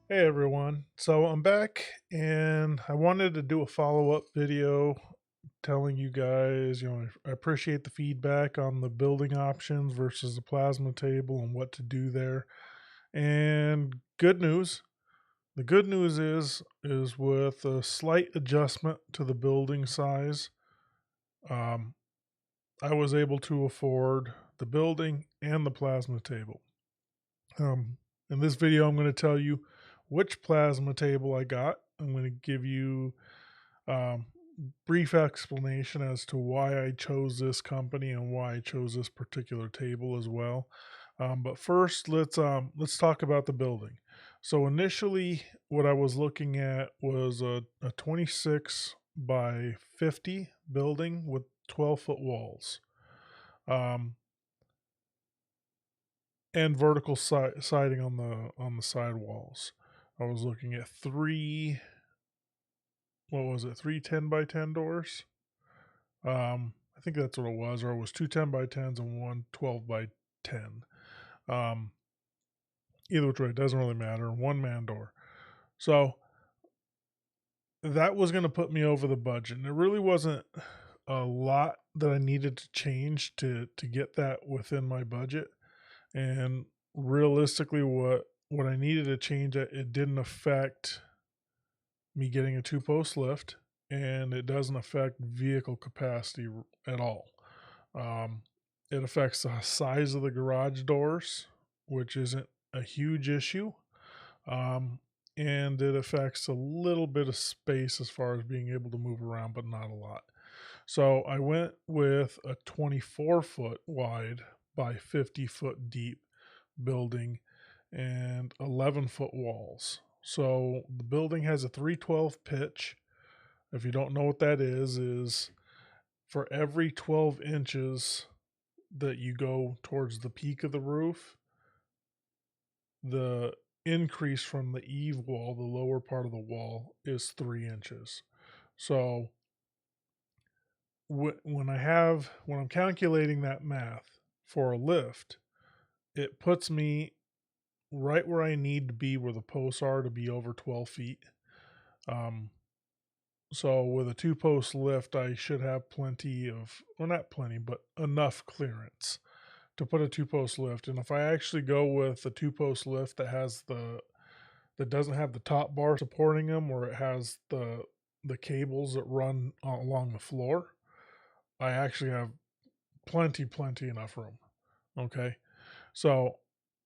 Hey everyone. So I'm back and I wanted to do a follow-up video telling you guys, I appreciate the feedback on the building options versus the plasma table and what to do there. And good news. The good news is with a slight adjustment to the building size, um, I was able to afford the building and the plasma table. Um, in this video, I'm going to tell you which plasma table I got. I'm going to give you um, brief explanation as to why I chose this company and why I chose this particular table as well. But first, let's talk about the building. So initially, what I was looking at was a 26 by 50 building with 12-foot walls. Um, and vertical siding on the side walls. I was looking at three. What was it? Three 10 by 10 doors. I think that's what it was, or it was two 10 by 10s and one 12 by 10. Um, Either which way, it doesn't really matter. One man door. So that was going to put me over the budget, and it really wasn't a lot that I needed to change to get that within my budget. And realistically, what I needed to change, it didn't affect me getting a two post lift, and it doesn't affect vehicle capacity at all. Um, it affects the size of the garage doors, which isn't a huge issue. Um, and it affects a little bit of space as far as being able to move around, but not a lot. So I went with a 24-foot wide by 50-foot deep building and 11-foot walls. So the building has a 312 pitch. If you don't know what that is for every 12 inches that you go towards the peak of the roof, the increase from the eave wall, the lower part of the wall, is 3 inches. So when I'm calculating that math for a lift, it puts me right where I need to be, where the posts are to be over 12 feet. Um, so with a two post lift, I should have plenty of, well, not plenty, but enough clearance to put a two post lift. And if I actually go with a two post lift that doesn't have the top bar supporting them, where it has the cables that run along the floor, I actually have plenty enough room. Okay. So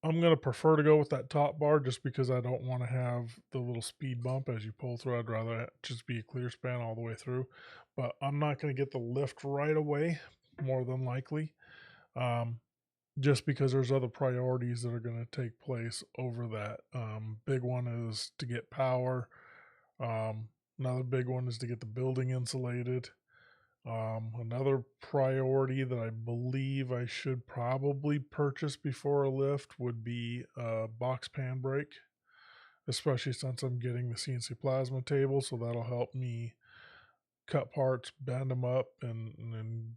I'm going to prefer to go with that top bar just because I don't want to have the little speed bump as you pull through. I'd rather it just be a clear span all the way through. But I'm not going to get the lift right away, more than likely, um, just because there's other priorities that are going to take place over that. Big one is to get power. Another big one is to get the building insulated. Another priority that I believe I should probably purchase before a lift would be a box pan brake, especially since I'm getting the CNC plasma table. So that'll help me cut parts, bend them up, and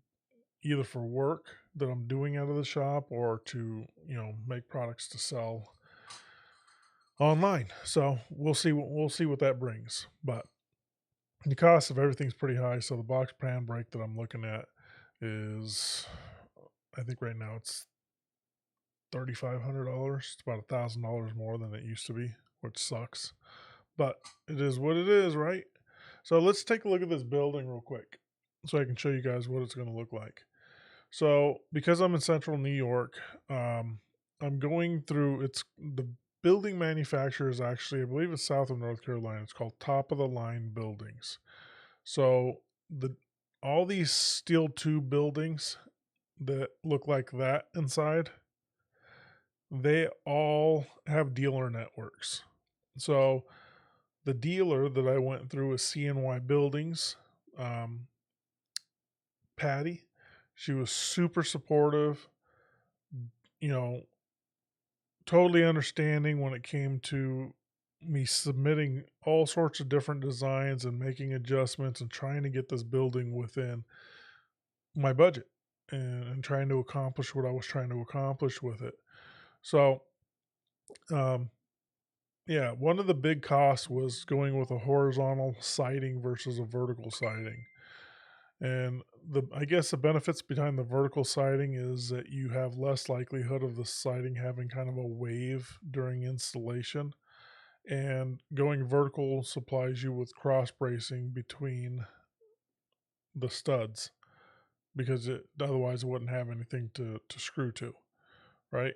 either for work that I'm doing out of the shop or to, make products to sell online. So we'll see what that brings. But the cost of everything's pretty high. So the box pan brake that I'm looking at is, I think right now it's $3,500. It's about $1,000 more than it used to be, which sucks. But it is what it is, right? So let's take a look at this building real quick so I can show you guys what it's going to look like. So because I'm in central New York, I'm going through it's the building manufacturer is actually, I believe it's south of North Carolina. It's called Top of the Line Buildings. So the all these steel tube buildings that look like that inside, they all have dealer networks. So the dealer that I went through is CNY Buildings, um, Patty. She was super supportive, you know, totally understanding when it came to me submitting all sorts of different designs and making adjustments and trying to get this building within my budget and trying to accomplish what I was trying to accomplish with it. So, um, Yeah, one of the big costs was going with a horizontal siding versus a vertical siding. And I guess the benefits behind the vertical siding is that you have less likelihood of the siding having kind of a wave during installation. And going vertical supplies you with cross bracing between the studs because otherwise it wouldn't have anything to screw to, right?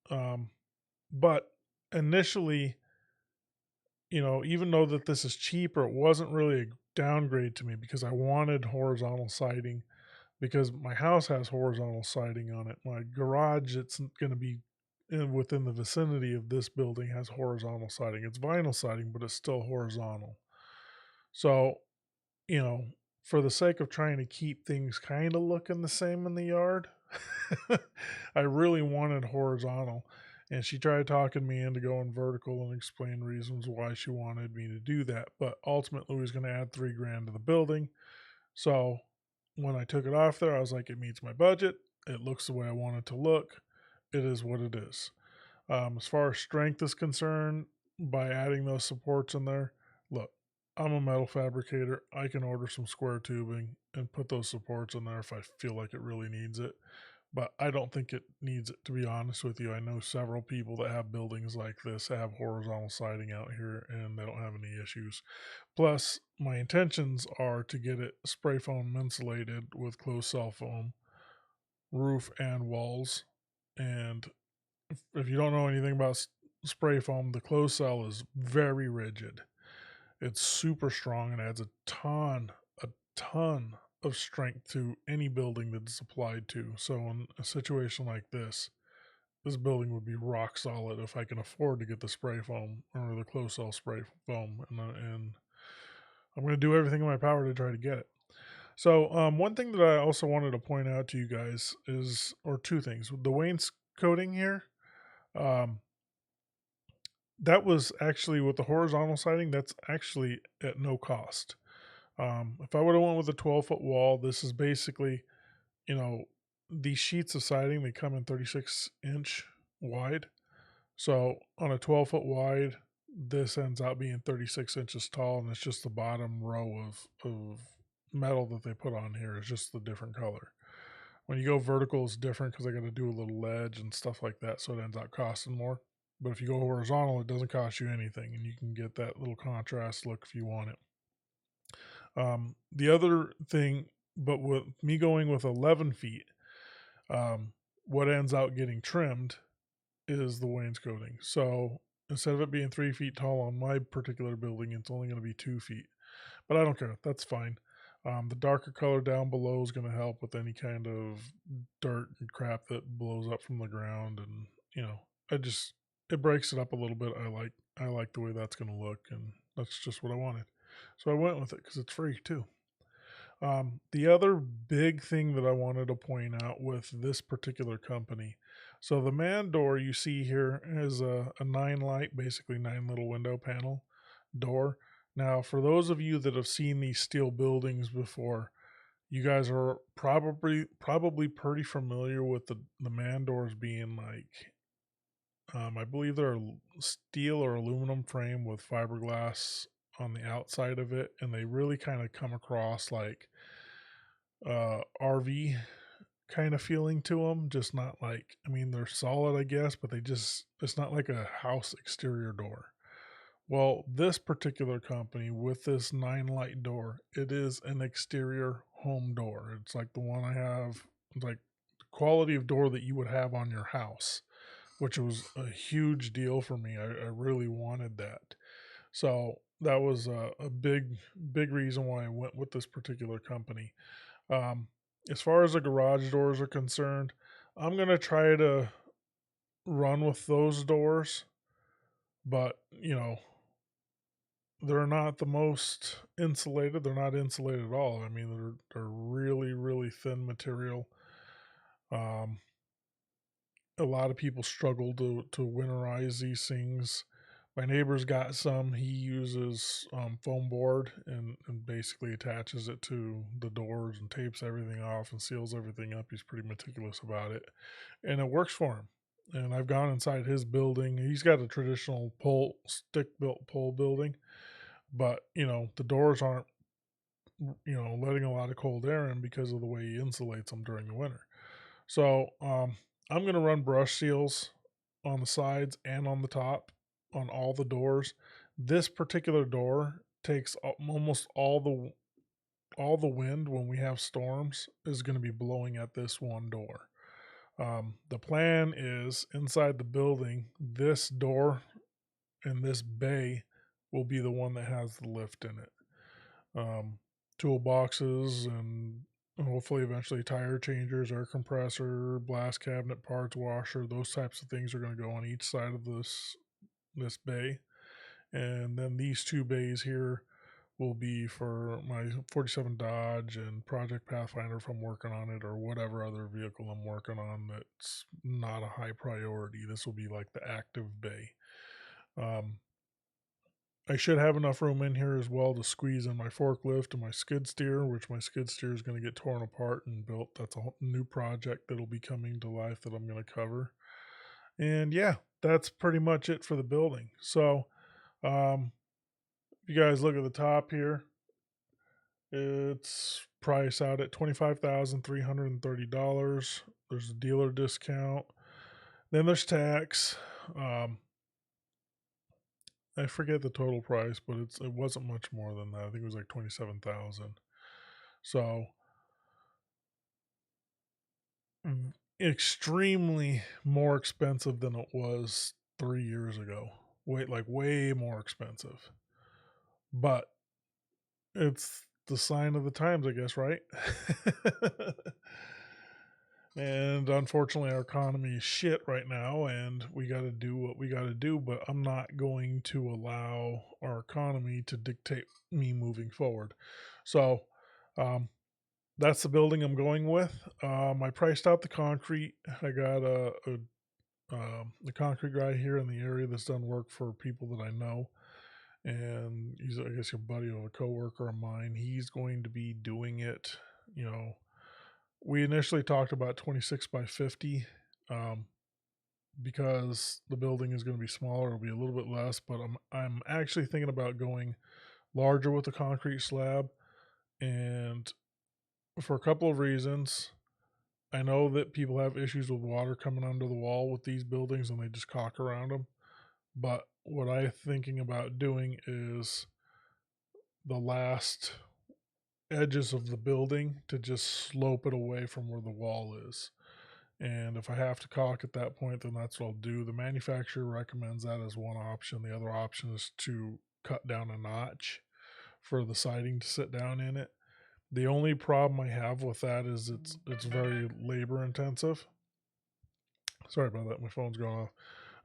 Um, but initially, even though that this is cheaper, it wasn't really a downgrade to me because I wanted horizontal siding because my house has horizontal siding on it. My garage, it's going to be within the vicinity of this building, has horizontal siding. It's vinyl siding, but it's still horizontal. So, you know, for the sake of trying to keep things kind of looking the same in the yard, I really wanted horizontal. And she tried talking me into going vertical and explain reasons why she wanted me to do that. But ultimately, we was going to add 3 grand to the building. So when I took it off there, I was like, it meets my budget. It looks the way I want it to look. It is what it is. As far as strength is concerned, by adding those supports in there, look, I'm a metal fabricator. I can order some square tubing and put those supports in there if I feel like it really needs it. But I don't think it needs it, to be honest with you. I know several people that have buildings like this have horizontal siding out here and they don't have any issues. Plus, my intentions are to get it spray foam insulated with closed cell foam, roof and walls. And if you don't know anything about spray foam, the closed cell is very rigid. It's super strong and adds a ton of strength to any building that it's applied to. So in a situation like this building would be rock solid if I can afford to get the spray foam or the closed cell spray foam, and I'm going to do everything in my power to try to get it. So one thing that I also wanted to point out to you guys is, or two things, the wainscoting here. Um, that was actually with the horizontal siding. That's actually at no cost. If I would have went with a 12-foot wall, this is basically, you know, these sheets of siding, they come in 36-inch wide. So on a 12-foot wide, this ends up being 36 inches tall, and it's just the bottom row of metal that they put on here is just the different color. When you go vertical, it's different because I got to do a little ledge and stuff like that, so it ends up costing more. But if you go horizontal, it doesn't cost you anything, and you can get that little contrast look if you want it. The other thing, but with me going with 11 feet, what ends out getting trimmed is the wainscoting. So instead of it being 3 feet tall on my particular building, it's only going to be 2 feet. But I don't care. That's fine. The darker color down below is going to help with any kind of dirt and crap that blows up from the ground, and I just it breaks it up a little bit. I like the way that's going to look, and that's just what I wanted. So I went with it because it's free too. The other big thing that I wanted to point out with this particular company, so the man door you see here is a 9 light, basically 9 little window panel door. Now, for those of you that have seen these steel buildings before, you guys are probably pretty familiar with the man doors being like, I believe they're steel or aluminum frame with fiberglass on the outside of it, and they really kind of come across like RV kind of feeling to them. Just not like, I mean, they're solid, I guess, but it's not like a house exterior door. Well, this particular company with this 9 light door, it is an exterior home door. It's like the one I have, like the quality of door that you would have on your house, which was a huge deal for me. I really wanted that. So that was a big reason why I went with this particular company. Um, as far as the garage doors are concerned, I'm going to try to run with those doors, but they're not the most insulated. They're not insulated at all. I mean, they're really really thin material. Um, a lot of people struggle to winterize these things. My neighbor's got some. He uses foam board and basically attaches it to the doors and tapes everything off and seals everything up. He's pretty meticulous about it, and it works for him. And I've gone inside his building. He's got a traditional pole, stick built pole building, but the doors aren't, letting a lot of cold air in because of the way he insulates them during the winter. So I'm going to run brush seals on the sides and on the top on all the doors. This particular door takes almost all the wind when we have storms is going to be blowing at this one door. The plan is inside the building, this door and this bay will be the one that has the lift in it. Toolboxes and hopefully eventually tire changers, air compressor, blast cabinet, parts washer, those types of things are going to go on each side of this bay. And then these two bays here will be for my 47 Dodge and Project Pathfinder if I'm working on it, or whatever other vehicle I'm working on that's not a high priority. This will be like the active bay. I should have enough room in here as well to squeeze in my forklift and my skid steer, which my skid steer is going to get torn apart and built. That's a new project that'll be coming to life that I'm going to cover. And yeah, that's pretty much it for the building. So, if you guys look at the top here, it's priced out at $25,330. There's a dealer discount. Then there's tax. I forget the total price, but it wasn't much more than that. I think it was like 27,000. So extremely more expensive than it was 3 years ago. Way more expensive. But it's the sign of the times, I guess, right? And unfortunately, our economy is shit right now, and we got to do what we got to do. But I'm not going to allow our economy to dictate me moving forward. So that's the building I'm going with. I priced out the concrete. I got the concrete guy here in the area that's done work for people that I know, and he's, I guess, a buddy of a coworker of mine. He's going to be doing it. We initially talked about 26 by 50 because the building is going to be smaller. It'll be a little bit less, but I'm actually thinking about going larger with the concrete slab, and for a couple of reasons. I know that people have issues with water coming under the wall with these buildings and they just caulk around them. But what I'm thinking about doing is the last edges of the building to just slope it away from where the wall is. And if I have to caulk at that point, then that's what I'll do. The manufacturer recommends that as one option. The other option is to cut down a notch for the siding to sit down in it. The only problem I have with that is it's very labor intensive. Sorry about that. My phone's going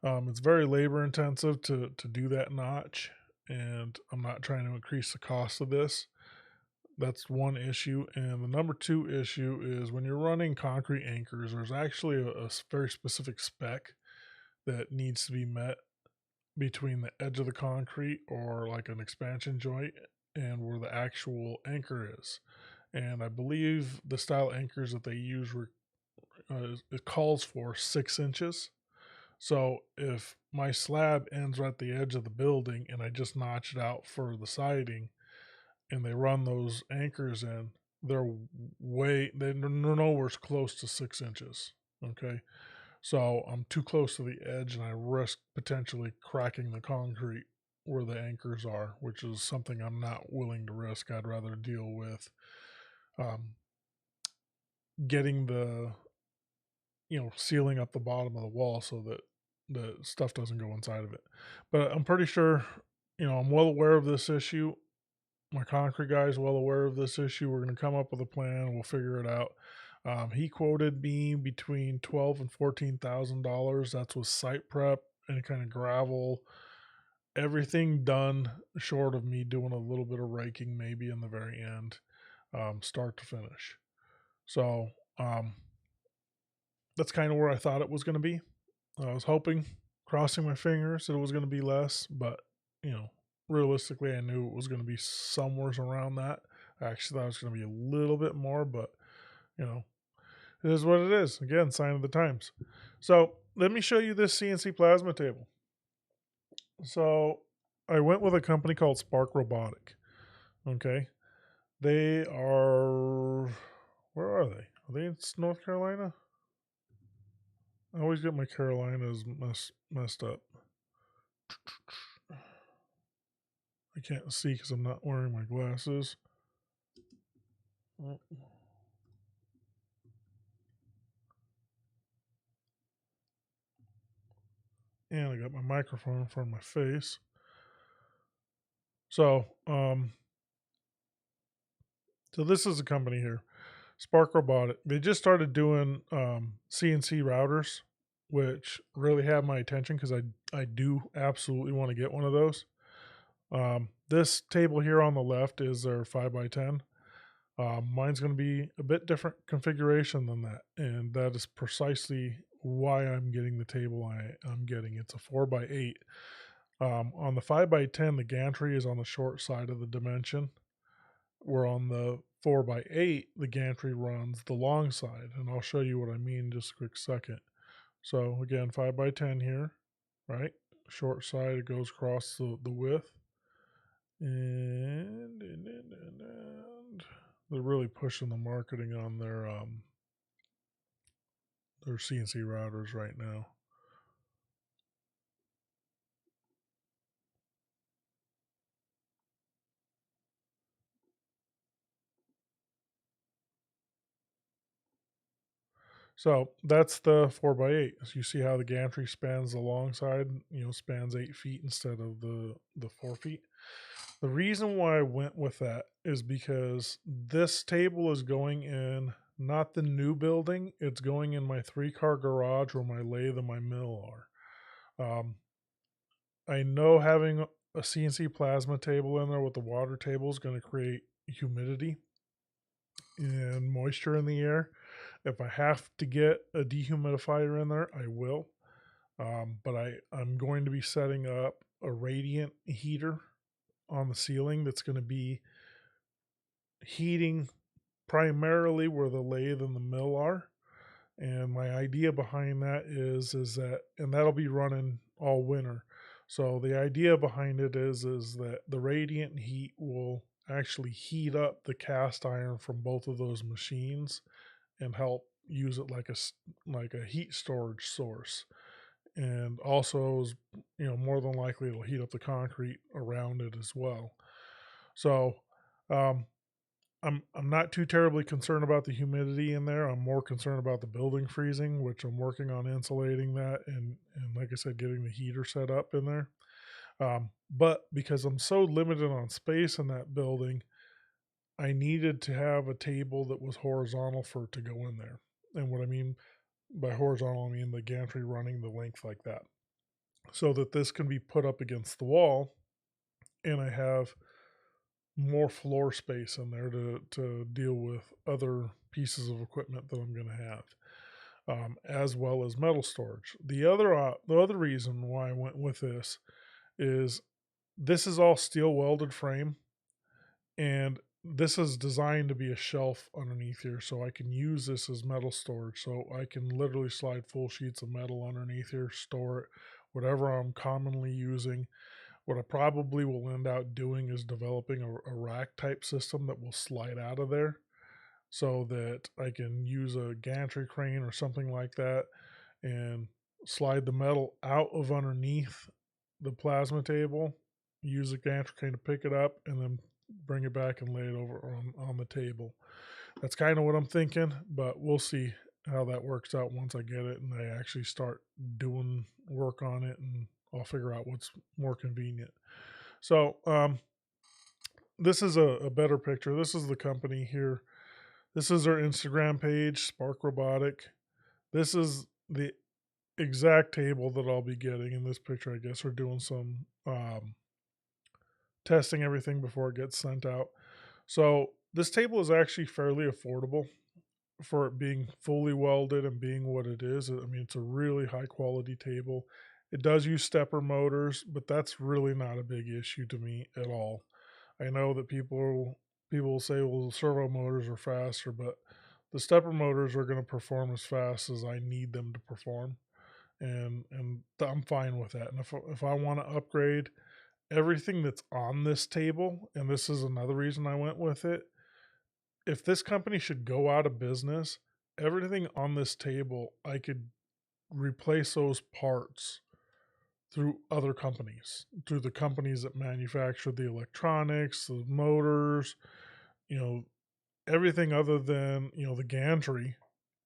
off. It's very labor intensive to do that notch, and I'm not trying to increase the cost of this. That's one issue. And the number two issue is when you're running concrete anchors, there's actually a very specific spec that needs to be met between the edge of the concrete or like an expansion joint and where the actual anchor is. And I believe the style anchors that they use it calls for 6 inches. So if my slab ends right at the edge of the building and I just notch it out for the siding, and they run those anchors in, they're nowhere close to 6 inches. Okay, so I'm too close to the edge, and I risk potentially cracking the concrete where the anchors are, which is something I'm not willing to risk. I'd rather deal with getting the sealing up the bottom of the wall so that the stuff doesn't go inside of it. But I'm pretty sure, I'm well aware of this issue. My concrete guy is well aware of this issue. We're going to come up with a plan. We'll figure it out. He quoted me between $12,000 and $14,000. That's with site prep, any kind of gravel, everything done, short of me doing a little bit of raking maybe in the very end, start to finish. So that's kind of where I thought it was going to be. I was hoping, crossing my fingers, that it was going to be less, but realistically, I knew it was going to be somewhere around that. I actually thought it was going to be a little bit more, but It is what it is. Again, sign of the times. So let me show you this CNC plasma table. So I went with a company called Spark Robotic. Okay. They are, where are they? Are they in North Carolina? I always get my Carolinas messed up. I can't see because I'm not wearing my glasses. And I got my microphone in front of my face. So, so this is a company here, Spark Robotic. They just started doing CNC routers, which really have my attention because I do absolutely want to get one of those. This table here on the left is their 5x10. Mine's going to be a bit different configuration than that, and that is precisely why I'm getting the table I'm getting. It's a 4x8. On the 5x10, the gantry is on the short side of the dimension, where on the 4x8, the gantry runs the long side, and I'll show you what I mean in just a quick second. So again, 5x10 here, right? Short side, it goes across the width. And they're really pushing the marketing on their CNC routers right now. So that's the 4x8. So you see how the gantry spans the long side, spans 8 feet instead of the 4 feet. The reason why I went with that is because this table is going in not the new building, it's going in my 3-car garage where my lathe and my mill are. I know having a CNC plasma table in there with the water table is going to create humidity and moisture in the air. If I have to get a dehumidifier in there, I will. But I'm going to be setting up a radiant heater on the ceiling that's going to be heating primarily where the lathe and the mill are. And my idea behind that is that, and that'll be running all winter. So the idea behind it is that the radiant heat will actually heat up the cast iron from both of those machines and help use it like a heat storage source. And also, more than likely it'll heat up the concrete around it as well. So, I'm not too terribly concerned about the humidity in there. I'm more concerned about the building freezing, which I'm working on insulating that and like I said, getting the heater set up in there. But because I'm so limited on space in that building, I needed to have a table that was horizontal for it to go in there. And what I mean by horizontal, I mean the gantry running the length like that, so that this can be put up against the wall, and I have more floor space in there to deal with other pieces of equipment that I'm going to have, as well as metal storage. The other reason why I went with this is all steel welded frame, and this is designed to be a shelf underneath here, so I can use this as metal storage. So I can literally slide full sheets of metal underneath here, store it, whatever I'm commonly using. What I probably will end up doing is developing a rack type system that will slide out of there so that I can use a gantry crane or something like that and slide the metal out of underneath the plasma table, use a gantry crane to pick it up, and then bring it back and lay it over on the table. That's kind of what I'm thinking, but we'll see how that works out once I get it and I actually start doing work on it, and I'll figure out what's more convenient. So this is a better picture. This is the company here. This is their Instagram page, Spark Robotic. This is the exact table that I'll be getting in this picture. I guess we're doing some testing everything before it gets sent out. So this table is actually fairly affordable for it being fully welded and being what it is. I mean, it's a really high quality table. It does use stepper motors, but that's really not a big issue to me at all. I know that people will say, well, servo motors are faster, but the stepper motors are going to perform as fast as I need them to perform, and I'm fine with that. And if I want to upgrade everything that's on this table, and this is another reason I went with it, if this company should go out of business, everything on this table I could replace those parts through other companies, through the companies that manufacture the electronics, the motors, you know, everything other than, the gantry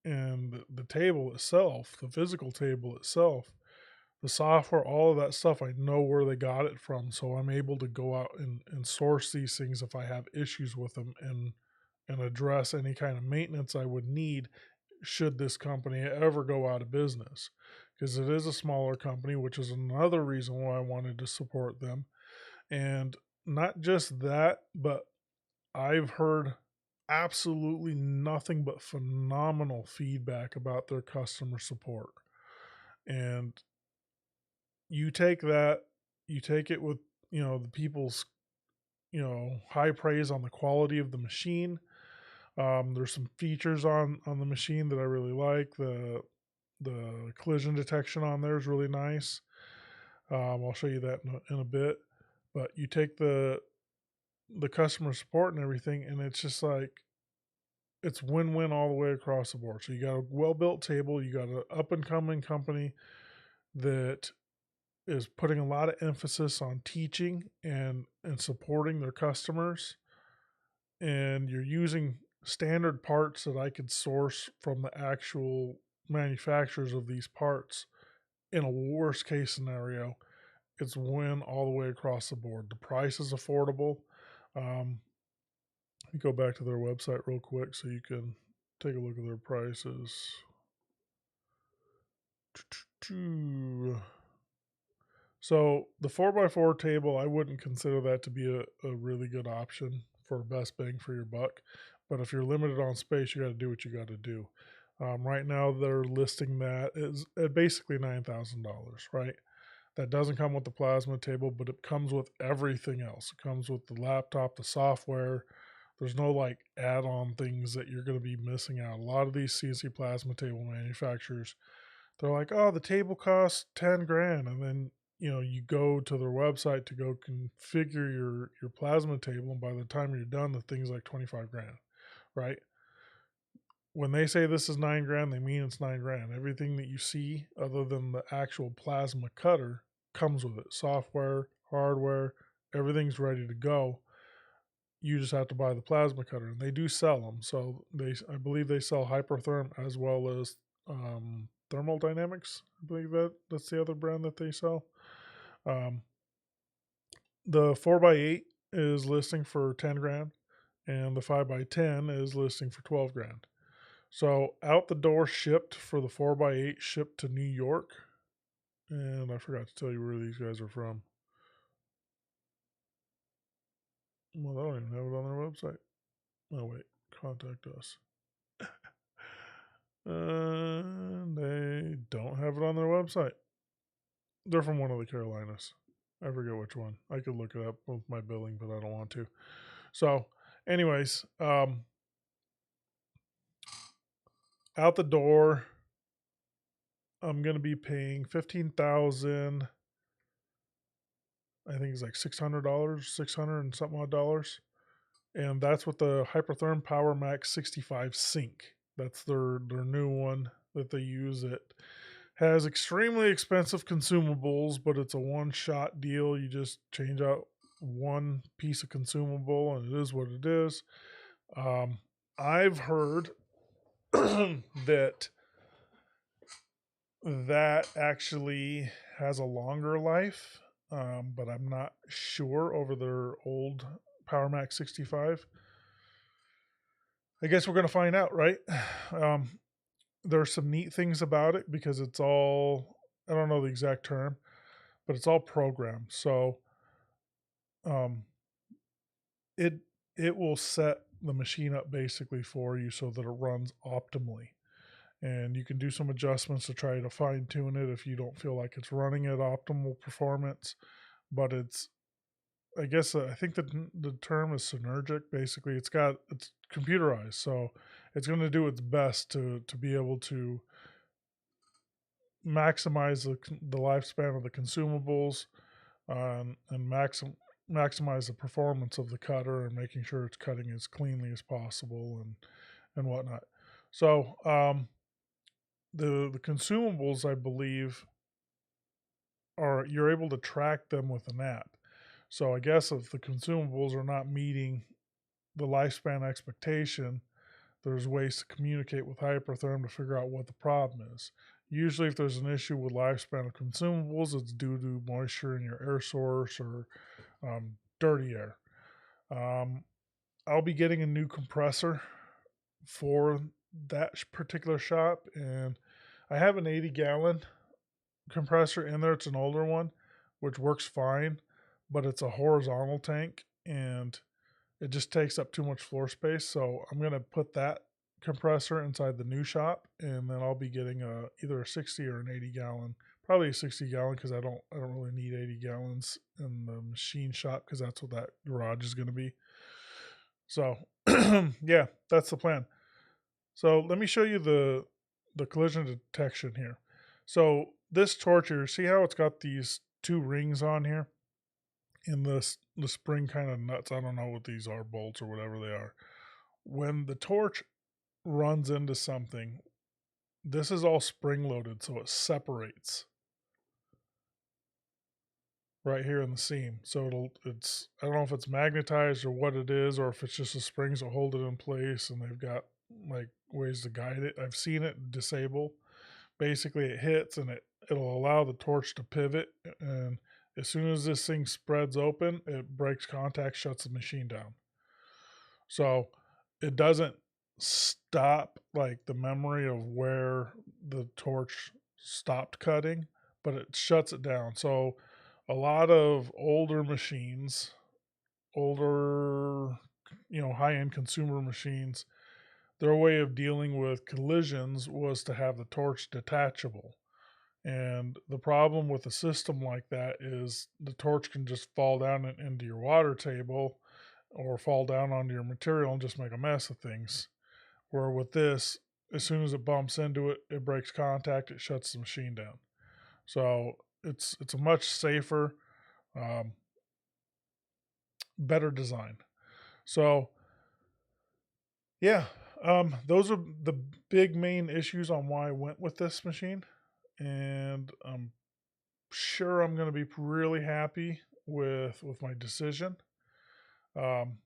and the table itself, the physical table itself, the software, all of that stuff. I know where they got it from. So I'm able to go out and source these things if I have issues with them, and address any kind of maintenance I would need should this company ever go out of business, because it is a smaller company, which is another reason why I wanted to support them. And not just that, but I've heard absolutely nothing but phenomenal feedback about their customer support. And you take that, you take it with, the people's, high praise on the quality of the machine. There's some features on the machine that I really like. The collision detection on there is really nice. I'll show you that in a bit. But you take the customer support and everything, and it's just like it's win-win all the way across the board. So you got a well-built table, you got an up-and-coming company that is putting a lot of emphasis on teaching and supporting their customers, and you're using standard parts that I could source from the actual manufacturers of these parts. In a worst case scenario, it's win all the way across the board. The price is affordable. Let me go back to their website real quick so you can take a look at their prices. So the 4x4 table, I wouldn't consider that to be a really good option for best bang for your buck. But if you're limited on space, you got to do what you got to do. Right now, they're listing that is at basically $9,000, right? That doesn't come with the plasma table, but it comes with everything else. It comes with the laptop, the software. There's no like add-on things that you're going to be missing out. A lot of these CNC plasma table manufacturers, they're like, oh, the table costs 10 grand. And then, you go to their website to go configure your plasma table. And by the time you're done, the thing's like 25 grand, right? When they say this is 9 grand, they mean it's 9 grand. Everything that you see other than the actual plasma cutter comes with it. Software, hardware, everything's ready to go. You just have to buy the plasma cutter, and they do sell them. So I believe they sell Hypertherm as well as Thermal Dynamics. I believe that's the other brand that they sell. The 4x8 is listing for 10 grand, and the 5x10 is listing for 12 grand. So out the door shipped for the 4x8 shipped to New York. And I forgot to tell you where these guys are from. Well, they don't even have it on their website. Oh, wait. Contact us. They don't have it on their website. They're from one of the Carolinas. I forget which one. I could look it up with my billing, but I don't want to. So, anyways, out the door, I'm going to be paying $15,000. I think it's like $600, 600 and something odd dollars. And that's with the Hypertherm Power Max 65 Sync. That's their new one that they use. It has extremely expensive consumables, but it's a one-shot deal. You just change out one piece of consumable, and it is what it is. I've heard that actually has a longer life, but I'm not sure over their old Power Max 65. I guess we're going to find out, right? There's some neat things about it because it's all, I don't know the exact term, but it's all programmed. So it will set the machine up basically for you so that it runs optimally. And you can do some adjustments to try to fine tune it if you don't feel like it's running at optimal performance, but it's I guess I think the term is synergic. Basically, it's computerized, so it's going to do its best to be able to maximize the lifespan of the consumables, and maximize the performance of the cutter, and making sure it's cutting as cleanly as possible and whatnot. So the consumables, I believe, are you're able to track them with an app. So I guess if the consumables are not meeting the lifespan expectation, there's ways to communicate with Hypertherm to figure out what the problem is. Usually, if there's an issue with lifespan of consumables, it's due to moisture in your air source or dirty air. I'll be getting a new compressor for that particular shop, and I have an 80-gallon compressor in there. It's an older one, which works fine, but it's a horizontal tank, and it just takes up too much floor space. So I'm going to put that compressor inside the new shop, and then I'll be getting either a 60 or an 80-gallon, probably a 60-gallon, because I don't really need 80 gallons in the machine shop, because that's what that garage is going to be. So yeah, that's the plan. So let me show you the collision detection here. So this torch here, see how it's got these two rings on here? In the spring kind of nuts. I don't know what these are, bolts or whatever they are. When the torch runs into something, this is all spring loaded, so it separates right here in the seam. So it's I don't know if it's magnetized or what it is, or if it's just the springs that hold it in place, and they've got like ways to guide it. I've seen it disable. Basically, it hits and it'll allow the torch to pivot, and as soon as this thing spreads open, it breaks contact, shuts the machine down. So it doesn't stop like the memory of where the torch stopped cutting, but it shuts it down. So a lot of older machines, older, high end consumer machines, their way of dealing with collisions was to have the torch detachable. And the problem with a system like that is the torch can just fall down into your water table or fall down onto your material and just make a mess of things. Where with this, as soon as it bumps into it, it breaks contact, it shuts the machine down. So it's a much safer, um, better design. So yeah, those are the big main issues on why I went with this machine, and I'm sure I'm going to be really happy with my decision. Um,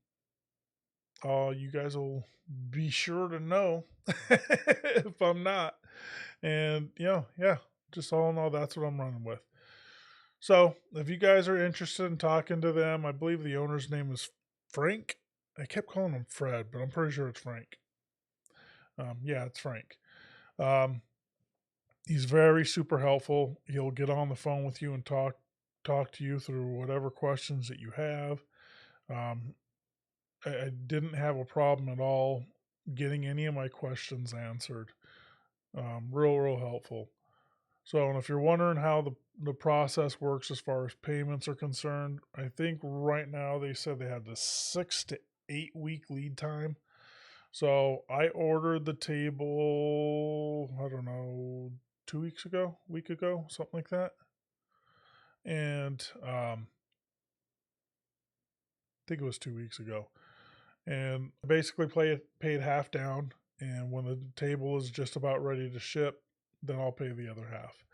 you guys will be sure to know if I'm not. And yeah, just all in all, that's what I'm running with. So if you guys are interested in talking to them, I believe the owner's name is Frank. I kept calling him Fred, but I'm pretty sure it's Frank. Yeah, it's Frank. Um, he's very super helpful. He'll get on the phone with you and talk to you through whatever questions that you have. Um, I didn't have a problem at all getting any of my questions answered. Real helpful. So, and if you're wondering how the process works as far as payments are concerned, I think right now they said they had the 6 to 8 week lead time. So I ordered the table, I don't know, 2 weeks ago, week ago, something like that. And I think it was 2 weeks ago. And I basically paid half down. And when the table is just about ready to ship, then I'll pay the other half.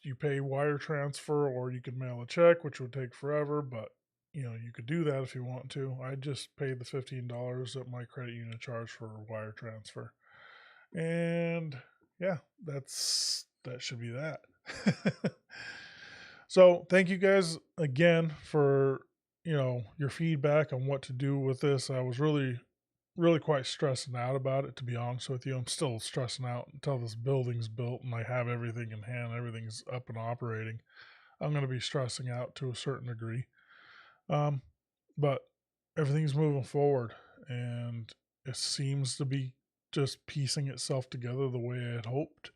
You pay wire transfer, or you could mail a check, which would take forever, but you could do that if you want to. I just paid the $15 that my credit union charged for wire transfer. And yeah, that should be that. So thank you guys again for your feedback on what to do with this. I was really quite stressing out about it, to be honest with you. I'm still stressing out until this building's built and I have everything in hand, everything's up and operating. I'm going to be stressing out to a certain degree. But everything's moving forward, and it seems to be just piecing itself together the way I had hoped.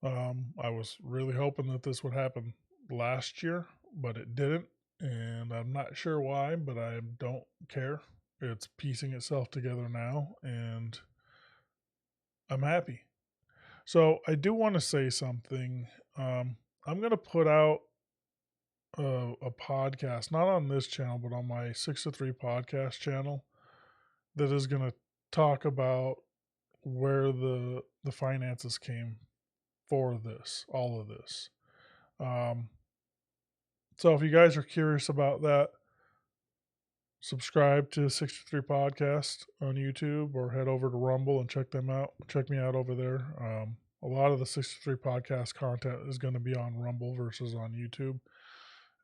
I was really hoping that this would happen last year, but it didn't. and I'm not sure why, but I don't care. It's piecing itself together now, and I'm happy. So I do want to say something. I'm going to put out a podcast, not on this channel, but on my 6 to 3 podcast channel, that is going to talk about where the finances came for this, all of this. Um, so if you guys are curious about that, subscribe to 6 to 3 Podcast on YouTube or head over to Rumble and check them out. Check me out over there. A lot of the 6 to 3 Podcast content is going to be on Rumble versus on YouTube.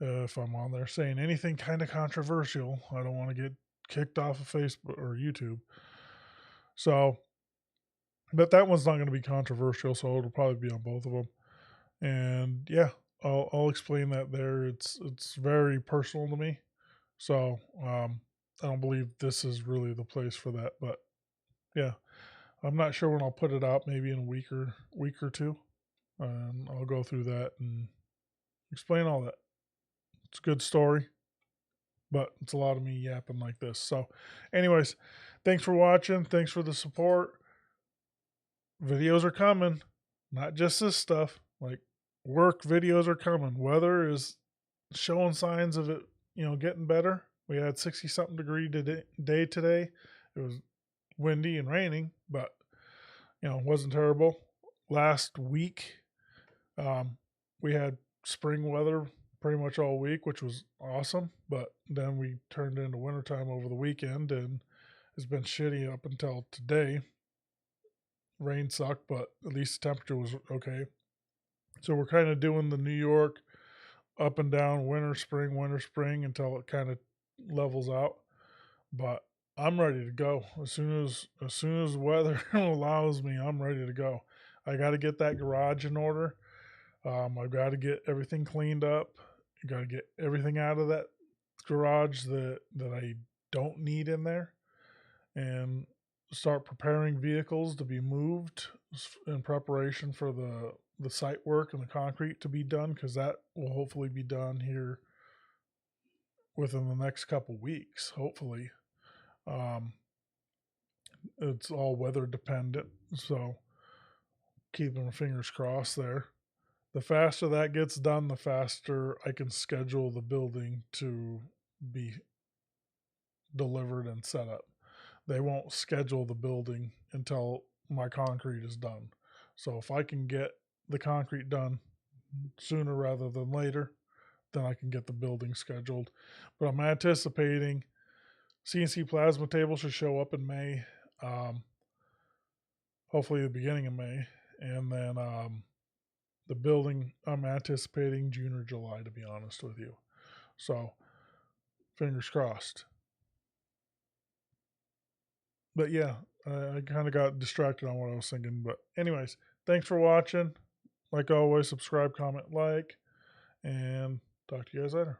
If I'm on there saying anything kind of controversial, I don't want to get kicked off of Facebook or YouTube. So, but that one's not going to be controversial, so it'll probably be on both of them. And yeah, I'll explain that there. It's very personal to me, so I don't believe this is really the place for that. But yeah, I'm not sure when I'll put it out. Maybe in a week or two, and I'll go through that and explain all that. It's a good story, but it's a lot of me yapping like this. So, anyways, thanks for watching. Thanks for the support. Videos are coming, not just this stuff. Like work videos are coming. Weather is showing signs of it, getting better. We had 60 something degree day today. It was windy and raining, but it wasn't terrible. Last week, we had spring weather pretty much all week, which was awesome. But then we turned into wintertime over the weekend, and it's been shitty up until today. Rain sucked, but at least the temperature was okay. So we're kind of doing the New York up and down winter, spring until it kind of levels out. But I'm ready to go. As soon as weather allows me, I'm ready to go. I got to get that garage in order. I've got to get everything cleaned up. I got to get everything out of that garage that I don't need in there, and start preparing vehicles to be moved in preparation for the site work and the concrete to be done, because that will hopefully be done here within the next couple weeks, hopefully. It's all weather dependent, so keeping my fingers crossed there. The faster that gets done, the faster I can schedule the building to be delivered and set up. They won't schedule the building until my concrete is done. So if I can get the concrete done sooner rather than later, then I can get the building scheduled. But I'm anticipating CNC plasma table should show up in May, hopefully the beginning of May. And then the building, I'm anticipating June or July, to be honest with you. So fingers crossed. But yeah, I kind of got distracted on what I was thinking. But anyways, thanks for watching. Like always, subscribe, comment, like, and talk to you guys later.